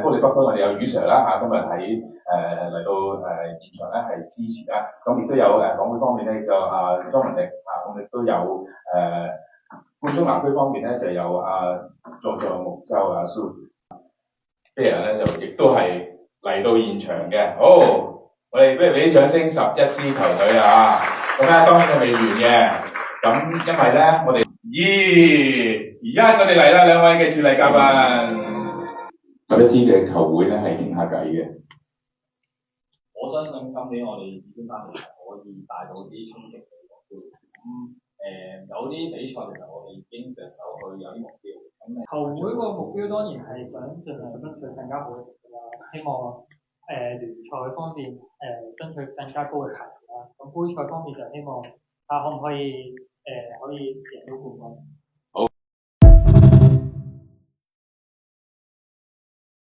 高利北區我哋有余 Sir 啦今日喺嚟到現場咧係支持啦，咁亦都有港會方面咧就莊文迪咁亦都有冠忠南區方面咧就有助木州蘇啲人咧就亦都係嚟到現場嘅。好，我哋不如俾啲掌聲11支球隊啊！咁咧當然佢未完嘅，咁因為咧我哋而家我哋嚟啦兩位嘅主禮嘉賓，11支嘅球會咧係傾下偈嘅。我相信今年我哋紫荊山係可以帶到啲衝擊嘅目標。有啲比賽其實我哋已經着手去有啲目標。球會個目標當然係想盡量爭取更加好嘅成績啦。希望聯賽方面爭取更加高嘅排名啦。咁杯賽方面就希望可唔可以可以贏到冠軍。